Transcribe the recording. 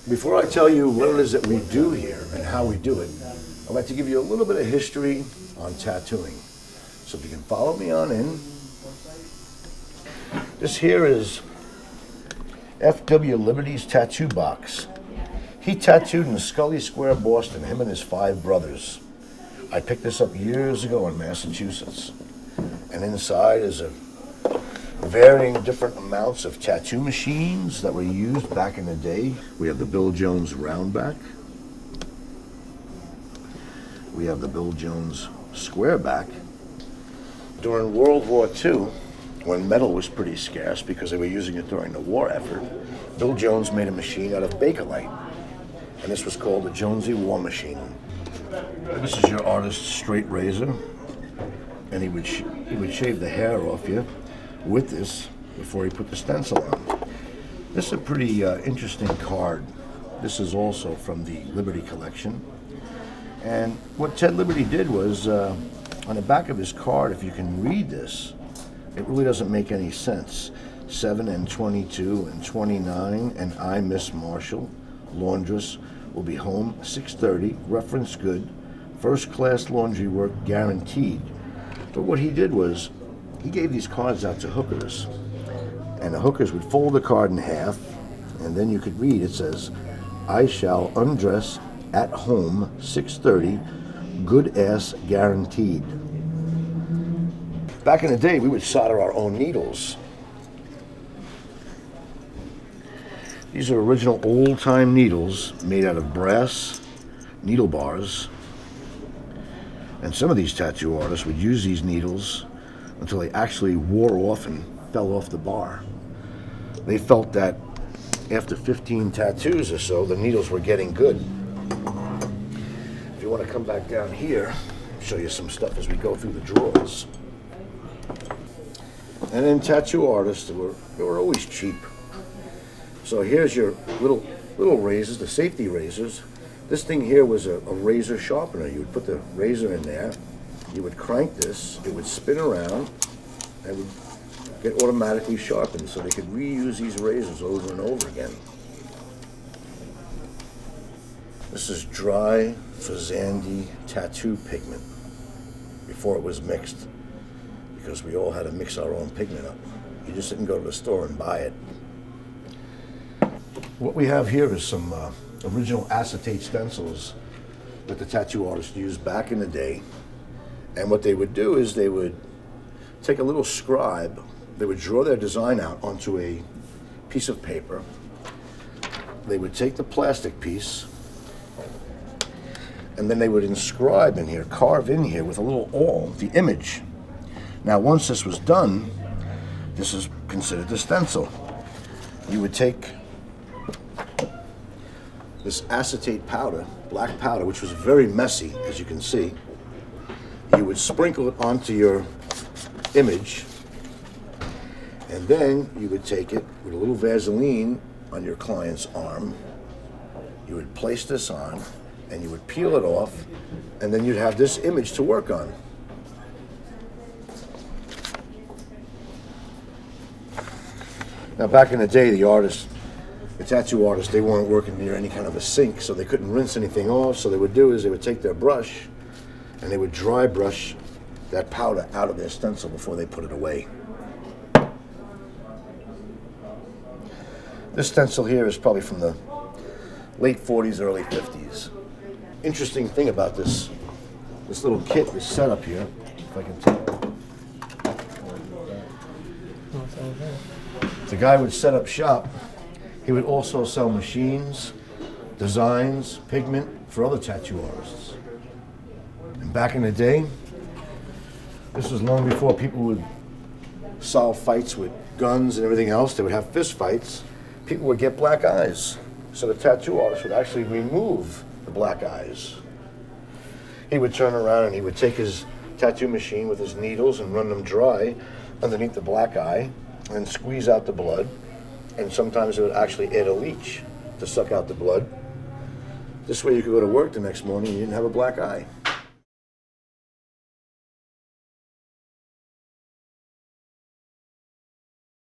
Before I tell you what it is that we do here and how we do it, I'd like to give you a little bit of history on tattooing. So if you can follow me on in. This here is F.W. Liberty's tattoo box. He tattooed in Scully Square, Boston, him and his 5 brothers. I picked this up years ago in Massachusetts. And inside is a varying different amounts of tattoo machines that were used back in the day. We have the Bill Jones Roundback. We have the Bill Jones Squareback. During World War II, when metal was pretty scarce because they were using it during the war effort, Bill Jones made a machine out of Bakelite. And this was called the Jonesy War Machine. This is your artist's straight razor. And he would shave the hair off you with this before he put the stencil on. This is a pretty interesting card. This is also from the Liberty collection. And what Ted Liberty did was, on the back of his card, if you can read this, it really doesn't make any sense. 7 and 22 and 29, and I, Miss Marshall, laundress, will be home 6:30, reference good, first class laundry work guaranteed. But what he did was, he gave these cards out to hookers, and the hookers would fold the card in half, and then you could read, it says, I shall undress at home 6:30, good ass guaranteed. Back in the day, we would solder our own needles. These are original old-time needles made out of brass needle bars. And some of these tattoo artists would use these needles until they actually wore off and fell off the bar. They felt that after 15 tattoos or so, the needles were getting good. If you want to come back down here, I'll show you some stuff as we go through the drawers. And then tattoo artists, they were always cheap. So here's your little razors, the safety razors. This thing here was a razor sharpener. You would put the razor in there, you would crank this, it would spin around, and would get automatically sharpened, so they could reuse these razors over and over again. This is dry Fazandi tattoo pigment before it was mixed, because we all had to mix our own pigment up. You just didn't go to the store and buy it. What we have here is some original acetate stencils that the tattoo artists used back in the day. And what they would do is they would take a little scribe, they would draw their design out onto a piece of paper. They would take the plastic piece, and then they would inscribe in here, carve in here with a little awl, the image. Now once this was done, this is considered the stencil. You would take this acetate powder, black powder, which was very messy, as you can see. You would sprinkle it onto your image, and then you would take it with a little Vaseline on your client's arm. You would place this on, and you would peel it off, and then you'd have this image to work on. Now, back in the day, the tattoo artists, they weren't working near any kind of a sink, so they couldn't rinse anything off. So they would do is they would take their brush and they would dry brush that powder out of their stencil before they put it away. This stencil here is probably from the late 40s, early 50s. Interesting thing about this little kit, this setup here, if I can tell. The guy would set up shop. He would also sell machines, designs, pigment for other tattoo artists. And back in the day, this was long before people would solve fights with guns and everything else. They would have fist fights. People would get black eyes. So the tattoo artist would actually remove the black eyes. He would turn around and he would take his tattoo machine with his needles and run them dry underneath the black eye and squeeze out the blood. And sometimes it would actually add a leech to suck out the blood. This way you could go to work the next morning and you didn't have a black eye.